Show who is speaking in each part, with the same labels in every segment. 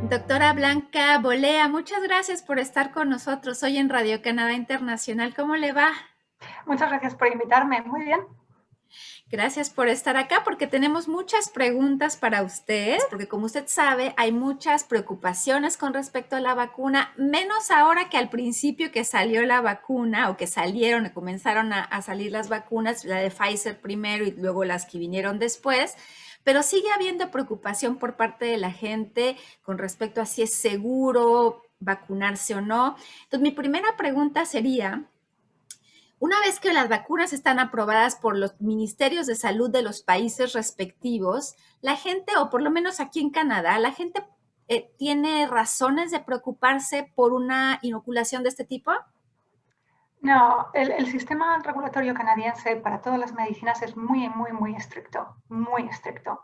Speaker 1: Doctora Blanca Bolea, muchas gracias por estar con nosotros hoy en Radio Canadá Internacional. ¿Cómo le va?
Speaker 2: Muchas gracias por invitarme. Muy bien.
Speaker 1: Gracias por estar acá porque tenemos muchas preguntas para usted, porque como usted sabe, hay muchas preocupaciones con respecto a la vacuna, menos ahora que al principio que salió la vacuna o que salieron y comenzaron a salir las vacunas, la de Pfizer primero y luego las que vinieron después. Pero sigue habiendo preocupación por parte de la gente con respecto a si es seguro vacunarse o no. Entonces, mi primera pregunta sería, una vez que las vacunas están aprobadas por los ministerios de salud de los países respectivos, la gente, o por lo menos aquí en Canadá, la gente tiene razones de preocuparse por una inoculación de este tipo.
Speaker 2: No, el sistema regulatorio canadiense para todas las medicinas es muy estricto, muy estricto.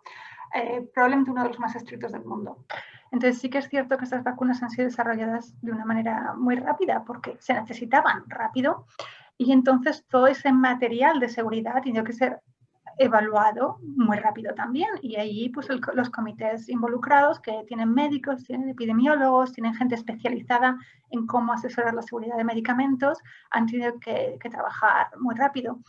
Speaker 2: Probablemente uno de los más estrictos del mundo. Entonces sí que es cierto que estas vacunas han sido desarrolladas de una manera muy rápida porque se necesitaban rápido y entonces todo ese material de seguridad tiene que ser evaluado muy rápido también y ahí pues los comités involucrados que tienen médicos, tienen epidemiólogos, tienen gente especializada en cómo asesorar la seguridad de medicamentos, han tenido que trabajar muy rápido.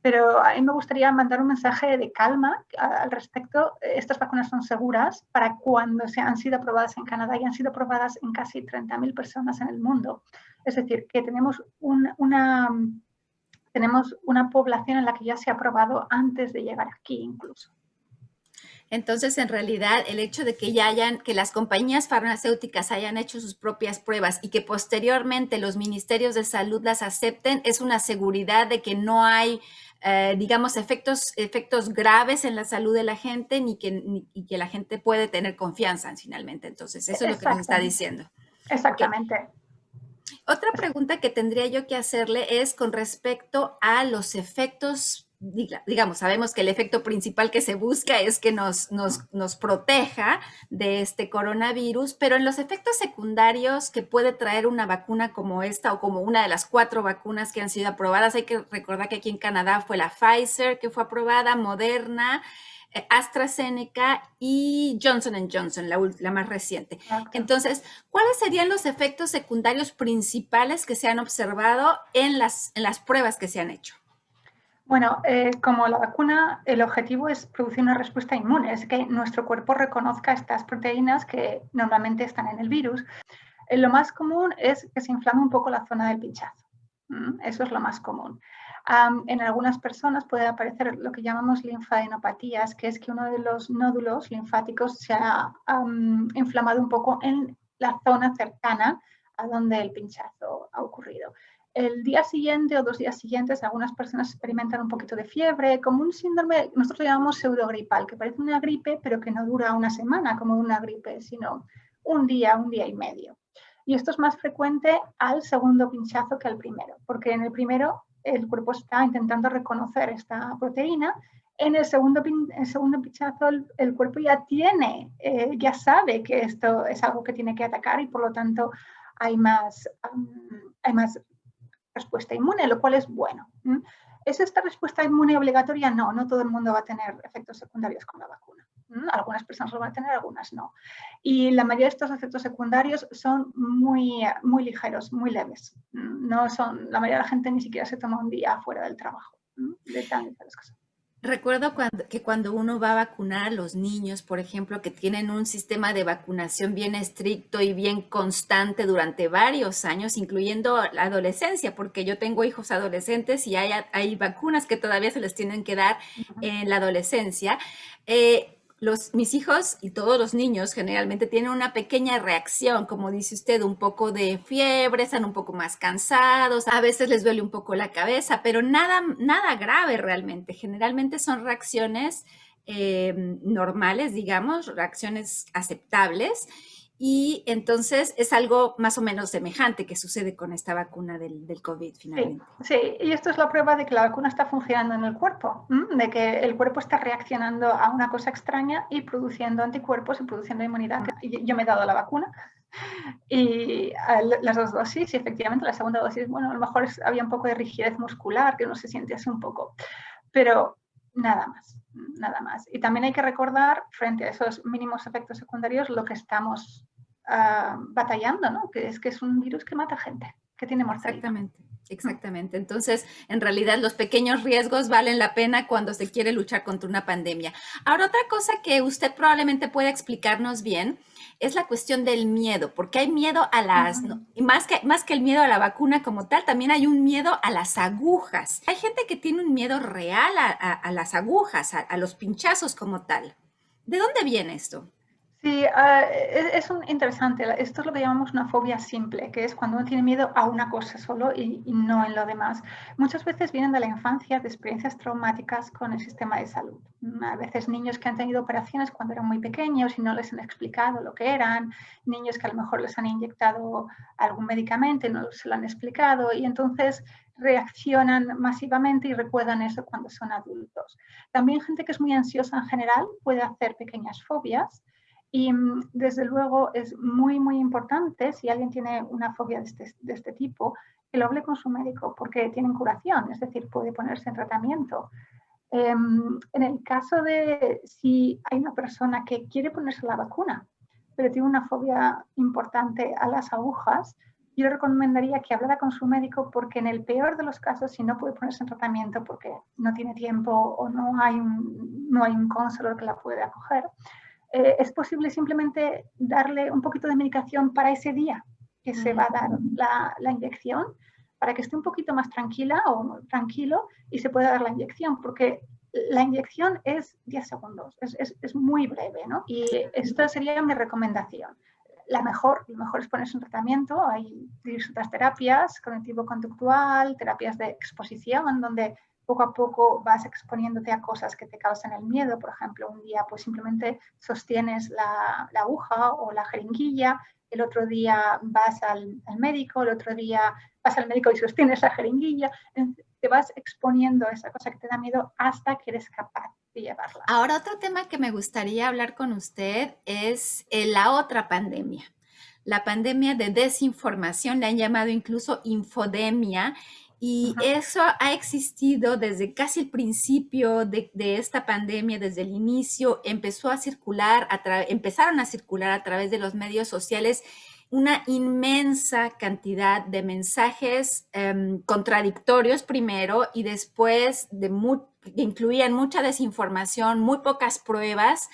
Speaker 2: Pero a mí me gustaría mandar un mensaje de calma al respecto. Estas vacunas son seguras para cuando se han sido aprobadas en Canadá y han sido aprobadas en casi 30.000 personas en el mundo. Es decir, que tenemos una población en la que ya se ha aprobado antes de llegar aquí incluso.
Speaker 1: Entonces, en realidad, el hecho de que las compañías farmacéuticas hayan hecho sus propias pruebas y que posteriormente los ministerios de salud las acepten, es una seguridad de que no hay, digamos, efectos graves en la salud de la gente y que la gente puede tener confianza finalmente. Entonces, eso es lo que nos está diciendo. Okay.
Speaker 2: Exactamente.
Speaker 1: Otra pregunta que tendría yo que hacerle es con respecto a los efectos, digamos, sabemos que el efecto principal que se busca es que nos proteja de este coronavirus, pero en los efectos secundarios que puede traer una vacuna como esta o como una de las 4 vacunas que han sido aprobadas, hay que recordar que aquí en Canadá fue la Pfizer que fue aprobada, Moderna, AstraZeneca y Johnson Johnson, la más reciente.
Speaker 2: Exacto.
Speaker 1: Entonces, ¿cuáles serían los efectos secundarios principales que se han observado en las pruebas que se han hecho?
Speaker 2: Bueno, como la vacuna, el objetivo es producir una respuesta inmune, es que nuestro cuerpo reconozca estas proteínas que normalmente están en el virus. Lo más común es que se inflame un poco la zona del pinchazo. Eso es lo más común. En algunas personas puede aparecer lo que llamamos linfadenopatías, que es que uno de los nódulos linfáticos se ha inflamado un poco en la zona cercana a donde el pinchazo ha ocurrido. El día siguiente o 2 días siguientes, algunas personas experimentan un poquito de fiebre, como un síndrome, nosotros lo llamamos pseudogripal, que parece una gripe, pero que no dura una semana como una gripe, sino un día y medio. Y esto es más frecuente al segundo pinchazo que al primero, porque en el primero el cuerpo está intentando reconocer esta proteína. En el segundo pinchazo el cuerpo ya sabe que esto es algo que tiene que atacar y por lo tanto hay más respuesta inmune, lo cual es bueno. ¿Es esta respuesta inmune obligatoria? No, no todo el mundo va a tener efectos secundarios con la vacuna. Algunas personas lo van a tener, algunas no. Y la mayoría de estos efectos secundarios son muy ligeros, muy leves. No son, la mayoría de la gente ni siquiera se toma un día fuera del trabajo de tan ligeras cosas.
Speaker 1: Recuerdo que cuando uno va a vacunar a los niños, por ejemplo, que tienen un sistema de vacunación bien estricto y bien constante durante varios años, incluyendo la adolescencia, porque yo tengo hijos adolescentes y hay vacunas que todavía se les tienen que dar en la adolescencia. Mis hijos y todos los niños generalmente tienen una pequeña reacción, como dice usted, un poco de fiebre, están un poco más cansados, a veces les duele un poco la cabeza, pero nada grave realmente. Generalmente son reacciones normales, digamos, reacciones aceptables. Y entonces es algo más o menos semejante que sucede con esta vacuna del COVID finalmente.
Speaker 2: Sí, y esto es la prueba de que la vacuna está funcionando en el cuerpo, de que el cuerpo está reaccionando a una cosa extraña y produciendo anticuerpos y produciendo inmunidad. Yo me he dado la vacuna y las 2 dosis, y efectivamente la segunda dosis, bueno, a lo mejor había un poco de rigidez muscular, que uno se siente así un poco, pero nada más, nada más. Y también hay que recordar, frente a esos mínimos efectos secundarios, lo que estamos batallando, ¿no? Que es un virus que mata gente, que tiene mortalidad.
Speaker 1: Exactamente, exactamente. Entonces, en realidad, los pequeños riesgos valen la pena cuando se quiere luchar contra una pandemia. Ahora, otra cosa que usted probablemente pueda explicarnos bien es la cuestión del miedo, porque hay miedo a las, no, y más que el miedo a la vacuna como tal, también hay un miedo a las agujas. Hay gente que tiene un miedo real a las agujas, a los pinchazos como tal. ¿De dónde viene esto?
Speaker 2: Sí, es interesante. Esto es lo que llamamos una fobia simple, que es cuando uno tiene miedo a una cosa solo y no en lo demás. Muchas veces vienen de la infancia, de experiencias traumáticas con el sistema de salud. A veces niños que han tenido operaciones cuando eran muy pequeños y no les han explicado lo que eran, niños que a lo mejor les han inyectado algún medicamento y no se lo han explicado y entonces reaccionan masivamente y recuerdan eso cuando son adultos. También gente que es muy ansiosa en general puede hacer pequeñas fobias. Y desde luego es muy, muy importante, si alguien tiene una fobia de este tipo, que lo hable con su médico, porque tienen curación, es decir, puede ponerse en tratamiento. En el caso de si hay una persona que quiere ponerse la vacuna, pero tiene una fobia importante a las agujas, yo le recomendaría que hablara con su médico, porque en el peor de los casos, si no puede ponerse en tratamiento porque no tiene tiempo o no hay un counselor que la puede acoger, es posible simplemente darle un poquito de medicación para ese día que se va a dar la inyección, para que esté un poquito más tranquila o tranquilo y se pueda dar la inyección, porque la inyección es 10 segundos, es muy breve, ¿no? Y esta sería mi recomendación. Lo mejor es ponerse en tratamiento. Hay otras terapias, cognitivo-conductual, terapias de exposición, donde poco a poco vas exponiéndote a cosas que te causan el miedo. Por ejemplo, un día pues simplemente sostienes la aguja o la jeringuilla, el otro día vas al médico, el otro día vas al médico y sostienes la jeringuilla. Te vas exponiendo a esa cosa que te da miedo hasta que eres capaz de llevarla.
Speaker 1: Ahora, otro tema que me gustaría hablar con usted es la otra pandemia. La pandemia de desinformación, le han llamado incluso infodemia, y eso ha existido desde casi el principio de esta pandemia, desde el inicio, empezaron a circular a través de los medios sociales una inmensa cantidad de mensajes contradictorios primero y después que incluían mucha desinformación, muy pocas pruebas.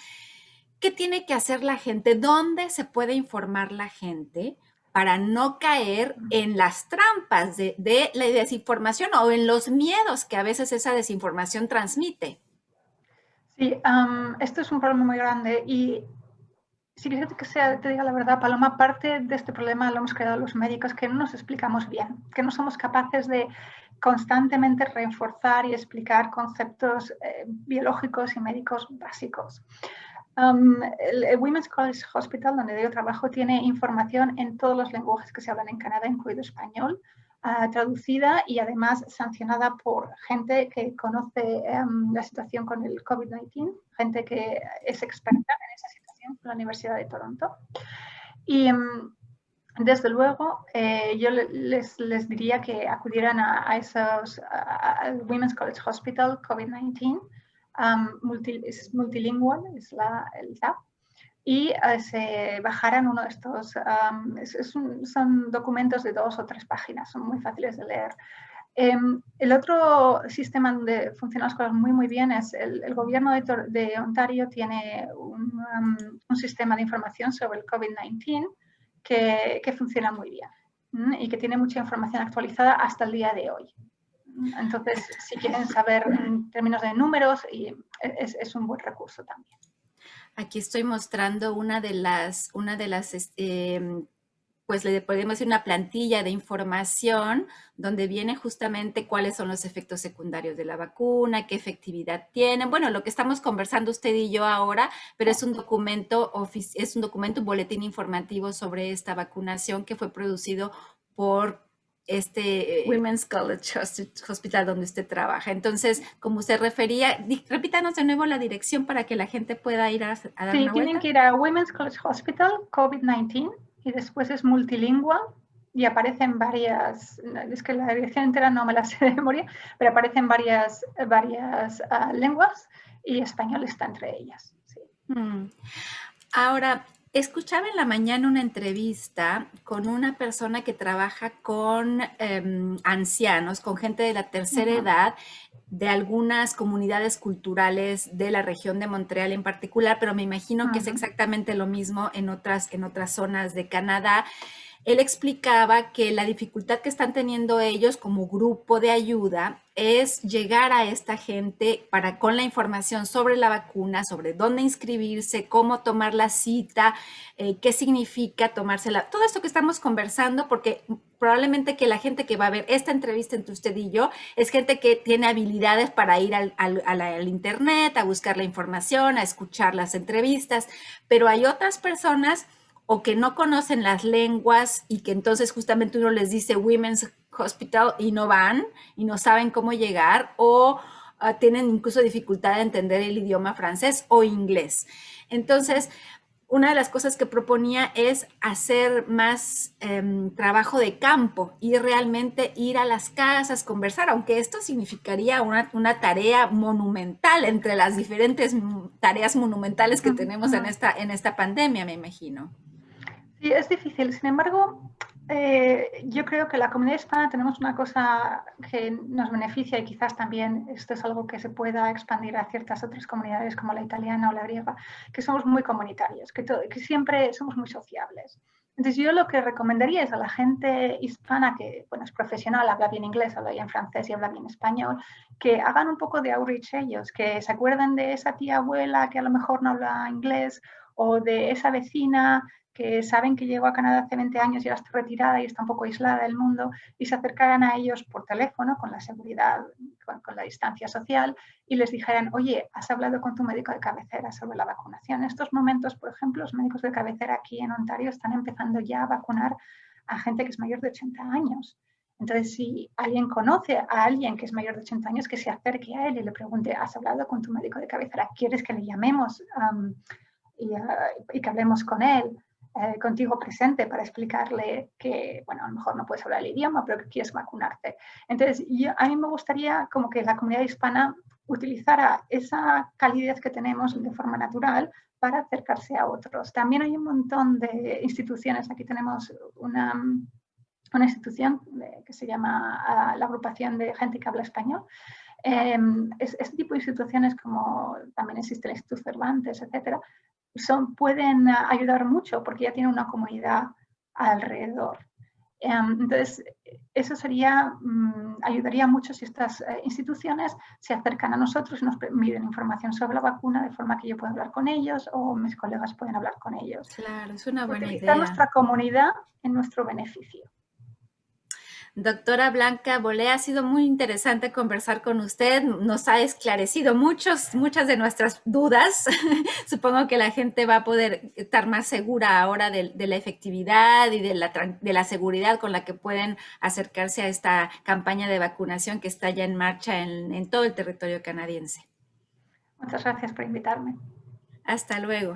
Speaker 1: ¿Qué tiene que hacer la gente? ¿Dónde se puede informar la gente para no caer en las trampas de la desinformación o en los miedos que a veces esa desinformación transmite?
Speaker 2: Sí, esto es un problema muy grande y si quieres que te diga la verdad, Paloma, parte de este problema lo hemos creado los médicos, que no nos explicamos bien, que no somos capaces de constantemente reforzar y explicar conceptos biológicos y médicos básicos. El Women's College Hospital, donde yo trabajo, tiene información en todos los lenguajes que se hablan en Canadá, incluido español, traducida y además sancionada por gente que conoce la situación con el COVID-19, gente que es experta en esa situación, la Universidad de Toronto. Y desde luego, yo les diría que acudieran a esos, al Women's College Hospital COVID-19, es multilingüe, es el TAP, y se bajaran uno de estos, son documentos de 2 o 3 páginas, son muy fáciles de leer. El otro sistema donde funcionan las cosas muy, muy bien es el gobierno de Ontario tiene un sistema de información sobre el COVID-19 que funciona muy bien y que tiene mucha información actualizada hasta el día de hoy. Entonces, si quieren saber en términos de números, es un buen recurso también.
Speaker 1: Aquí estoy mostrando una de las pues le podemos decir una plantilla de información donde viene justamente cuáles son los efectos secundarios de la vacuna, qué efectividad tienen. Bueno, lo que estamos conversando usted y yo ahora, pero es un documento, un boletín informativo sobre esta vacunación que fue producido por Women's College Hospital donde usted trabaja. Entonces, como usted refería, repítanos de nuevo la dirección para que la gente pueda ir a dar una vuelta.
Speaker 2: Sí, tienen que ir a Women's College Hospital COVID-19 y después es multilingüe y aparecen varias, es que la dirección entera no me la sé de memoria, pero aparecen varias lenguas y español está entre ellas. Sí.
Speaker 1: Ahora, Escuchaba en la mañana una entrevista con una persona que trabaja con ancianos, con gente de la tercera
Speaker 2: Ujú,
Speaker 1: edad, de algunas comunidades culturales de la región de Montreal en particular, pero me imagino que es
Speaker 2: ujú,
Speaker 1: exactamente lo mismo en otras zonas de Canadá. Él explicaba que la dificultad que están teniendo ellos como grupo de ayuda es llegar a esta gente para con la información sobre la vacuna, sobre dónde inscribirse, cómo tomar la cita, qué significa tomársela, todo esto que estamos conversando, porque probablemente que la gente que va a ver esta entrevista entre usted y yo es gente que tiene habilidades para ir al internet, a buscar la información, a escuchar las entrevistas, pero hay otras personas o que no conocen las lenguas y que entonces justamente uno les dice Women's Hospital y no van y no saben cómo llegar o tienen incluso dificultad de entender el idioma francés o inglés. Entonces, una de las cosas que proponía es hacer más trabajo de campo y realmente ir a las casas, conversar, aunque esto significaría una tarea monumental entre las diferentes tareas monumentales que
Speaker 2: ujú,
Speaker 1: tenemos
Speaker 2: ujú.
Speaker 1: en esta pandemia, me imagino.
Speaker 2: Sí, es difícil. Sin embargo, yo creo que la comunidad hispana tenemos una cosa que nos beneficia y quizás también esto es algo que se pueda expandir a ciertas otras comunidades como la italiana o la griega, que somos muy comunitarios, que siempre somos muy sociables. Entonces yo lo que recomendaría es a la gente hispana que, bueno, es profesional, habla bien inglés, habla bien francés y habla bien español, que hagan un poco de outreach ellos, que se acuerden de esa tía abuela que a lo mejor no habla inglés o de esa vecina que saben que llegó a Canadá hace 20 años y ahora está retirada y está un poco aislada del mundo, y se acercaran a ellos por teléfono, con la seguridad, con la distancia social, y les dijeran, oye, ¿has hablado con tu médico de cabecera sobre la vacunación? En estos momentos, por ejemplo, los médicos de cabecera aquí en Ontario están empezando ya a vacunar a gente que es mayor de 80 años. Entonces, si alguien conoce a alguien que es mayor de 80 años, que se acerque a él y le pregunte, ¿has hablado con tu médico de cabecera? ¿Quieres que le llamemos y que hablemos con él? Contigo presente para explicarle que, bueno, a lo mejor no puedes hablar el idioma, pero que quieres vacunarte. Entonces, a mí me gustaría como que la comunidad hispana utilizara esa calidez que tenemos de forma natural para acercarse a otros. También hay un montón de instituciones. Aquí tenemos una institución que se llama la Agrupación de Gente que Habla Español. Este tipo de instituciones, como también existe el Instituto Cervantes, etcétera, pueden ayudar mucho porque ya tienen una comunidad alrededor. Entonces, eso ayudaría mucho si estas instituciones se acercan a nosotros y nos piden información sobre la vacuna de forma que yo pueda hablar con ellos o mis colegas pueden hablar con ellos.
Speaker 1: Claro, es una buena
Speaker 2: Utilizar
Speaker 1: idea.
Speaker 2: nuestra comunidad en nuestro beneficio.
Speaker 1: Doctora Blanca Bolé, ha sido muy interesante conversar con usted. Nos ha esclarecido muchas de nuestras dudas. Supongo que la gente va a poder estar más segura ahora de la efectividad y de la seguridad con la que pueden acercarse a esta campaña de vacunación que está ya en marcha en todo el territorio canadiense.
Speaker 2: Muchas gracias por invitarme.
Speaker 1: Hasta luego.